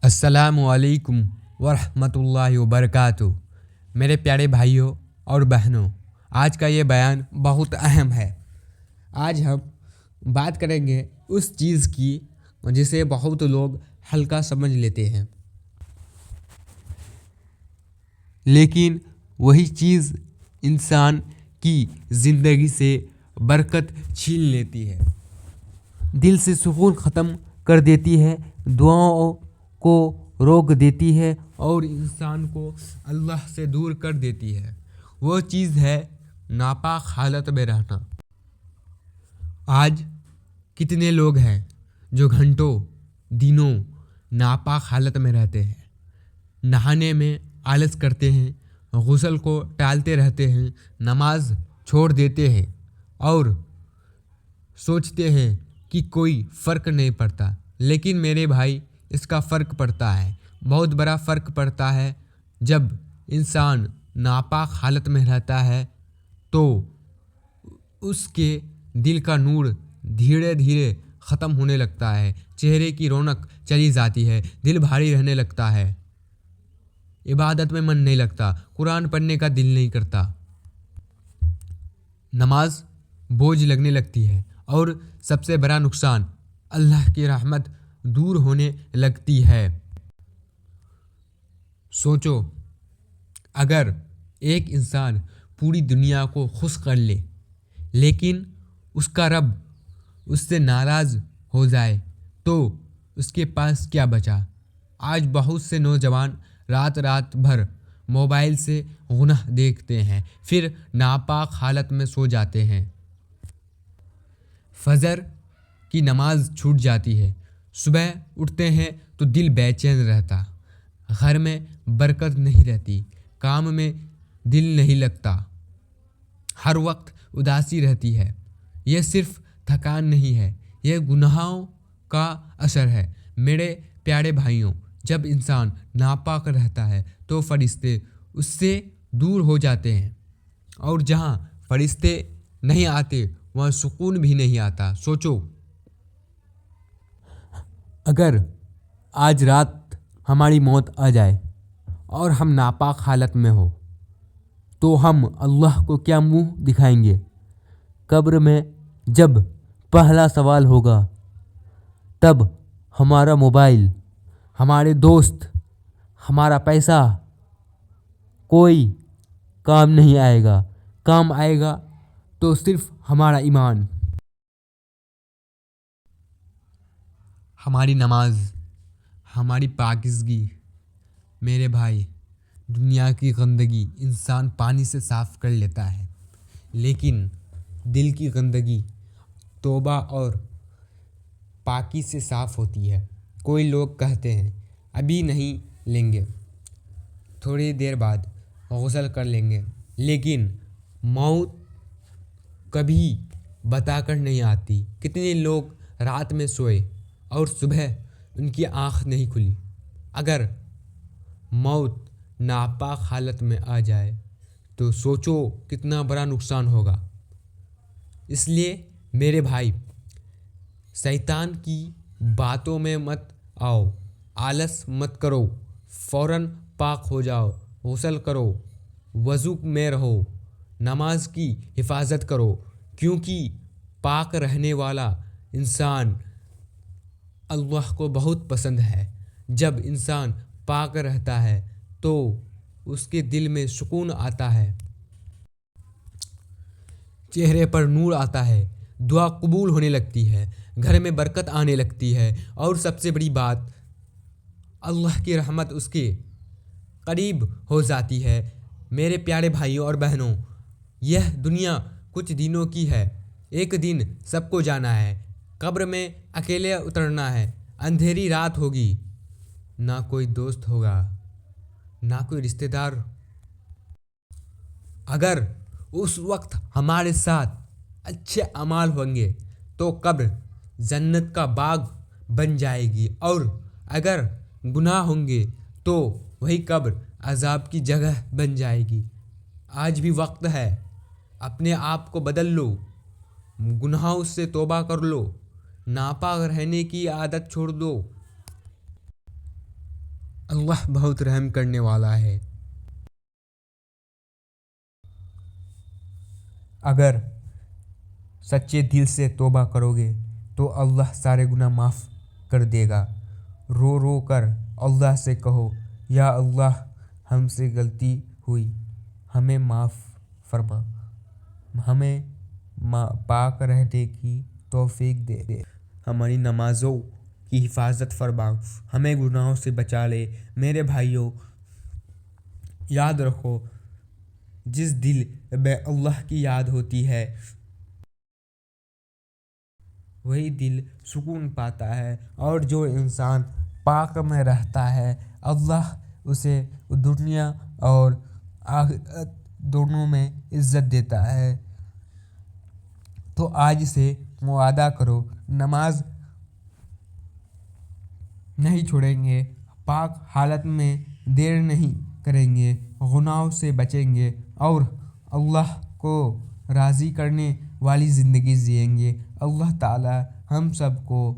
السلام علیکم ورحمۃ اللہ وبرکاتہ۔ میرے پیارے بھائیوں اور بہنوں، آج کا یہ بیان بہت اہم ہے۔ آج ہم بات کریں گے اس چیز کی جسے بہت لوگ ہلکا سمجھ لیتے ہیں، لیکن وہی چیز انسان کی زندگی سے برکت چھین لیتی ہے، دل سے سکون ختم کر دیتی ہے، دعاؤں کو روک دیتی ہے اور انسان کو اللہ سے دور کر دیتی ہے۔ وہ چیز ہے ناپاک حالت میں رہنا۔ آج کتنے لوگ ہیں جو گھنٹوں دنوں ناپاک حالت میں رہتے ہیں، نہانے میں آلس کرتے ہیں، غسل کو ٹالتے رہتے ہیں، نماز چھوڑ دیتے ہیں اور سوچتے ہیں کہ کوئی فرق نہیں پڑتا، لیکن میرے بھائی اس کا فرق پڑتا ہے، بہت بڑا فرق پڑتا ہے۔ جب انسان ناپاک حالت میں رہتا ہے تو اس کے دل کا نور دھیرے دھیرے ختم ہونے لگتا ہے، چہرے کی رونق چلی جاتی ہے، دل بھاری رہنے لگتا ہے، عبادت میں من نہیں لگتا، قرآن پڑھنے کا دل نہیں کرتا، نماز بوجھ لگنے لگتی ہے اور سب سے بڑا نقصان اللہ کی رحمت دور ہونے لگتی ہے۔ سوچو، اگر ایک انسان پوری دنیا کو خوش کر لے لیکن اس کا رب اس سے ناراض ہو جائے تو اس کے پاس کیا بچا؟ آج بہت سے نوجوان رات بھر موبائل سے گناہ دیکھتے ہیں، پھر ناپاک حالت میں سو جاتے ہیں، فجر کی نماز چھوٹ جاتی ہے، صبح اٹھتے ہیں تو دل بے چین رہتا، گھر میں برکت نہیں رہتی، کام میں دل نہیں لگتا، ہر وقت اداسی رہتی ہے۔ یہ صرف تھکان نہیں ہے، یہ گناہوں کا اثر ہے۔ میرے پیارے بھائیوں، جب انسان ناپاک رہتا ہے تو فرشتے اس سے دور ہو جاتے ہیں، اور جہاں فرشتے نہیں آتے وہاں سکون بھی نہیں آتا۔ سوچو، اگر آج رات ہماری موت آ جائے اور ہم ناپاک حالت میں ہو تو ہم اللہ کو کیا منہ دکھائیں گے؟ قبر میں جب پہلا سوال ہوگا تب ہمارا موبائل، ہمارے دوست، ہمارا پیسہ کوئی کام نہیں آئے گا، کام آئے گا تو صرف ہمارا ایمان، ہماری نماز، ہماری پاکیزگی۔ میرے بھائی، دنیا کی گندگی انسان پانی سے صاف کر لیتا ہے، لیکن دل کی گندگی توبہ اور پاکی سے صاف ہوتی ہے۔ کوئی لوگ کہتے ہیں ابھی نہیں لیں گے، تھوڑی دیر بعد غسل کر لیں گے، لیکن موت کبھی بتا کر نہیں آتی۔ کتنے لوگ رات میں سوئے اور صبح ان کی آنکھ نہیں کھلی۔ اگر موت ناپاک حالت میں آ جائے تو سوچو کتنا بڑا نقصان ہوگا۔ اس لیے میرے بھائی، شیطان کی باتوں میں مت آؤ، آلس مت کرو، فوراً پاک ہو جاؤ، غسل کرو، وضو میں رہو، نماز کی حفاظت کرو، کیونکہ پاک رہنے والا انسان اللہ کو بہت پسند ہے۔ جب انسان پاک رہتا ہے تو اس کے دل میں سکون آتا ہے، چہرے پر نور آتا ہے، دعا قبول ہونے لگتی ہے، گھر میں برکت آنے لگتی ہے، اور سب سے بڑی بات اللہ کی رحمت اس کے قریب ہو جاتی ہے۔ میرے پیارے بھائیوں اور بہنوں، یہ دنیا کچھ دنوں کی ہے، ایک دن سب کو جانا ہے، قبر میں اکیلے اترنا ہے، اندھیری رات ہوگی، نہ کوئی دوست ہوگا، نہ کوئی رشتہ دار۔ اگر اس وقت ہمارے ساتھ اچھے اعمال ہوں گے تو قبر جنت کا باغ بن جائے گی، اور اگر گناہ ہوں گے تو وہی قبر عذاب کی جگہ بن جائے گی۔ آج بھی وقت ہے، اپنے آپ کو بدل لو، گناہوں سے توبہ کر لو، ناپاک رہنے کی عادت چھوڑ دو۔ اللہ بہت رحم کرنے والا ہے۔ اگر سچے دل سے توبہ کرو گے تو اللہ سارے گناہ معاف کر دے گا۔ رو رو کر اللہ سے کہو، یا اللہ ہم سے غلطی ہوئی، ہمیں معاف فرما، ہمیں پاک رہنے کی توفیق دے، ہماری نمازوں کی حفاظت فرما، ہمیں گناہوں سے بچا لے۔ میرے بھائیوں، یاد رکھو، جس دل میں اللہ کی یاد ہوتی ہے وہی دل سکون پاتا ہے، اور جو انسان پاک میں رہتا ہے اللہ اسے دنیا اور آخرت دونوں میں عزت دیتا ہے۔ تو آج سے وعدہ کرو، نماز نہیں چھوڑیں گے، پاک حالت میں دیر نہیں کریں گے، گناہوں سے بچیں گے اور اللہ کو راضی کرنے والی زندگی جئیں گے۔ اللہ تعالی ہم سب کو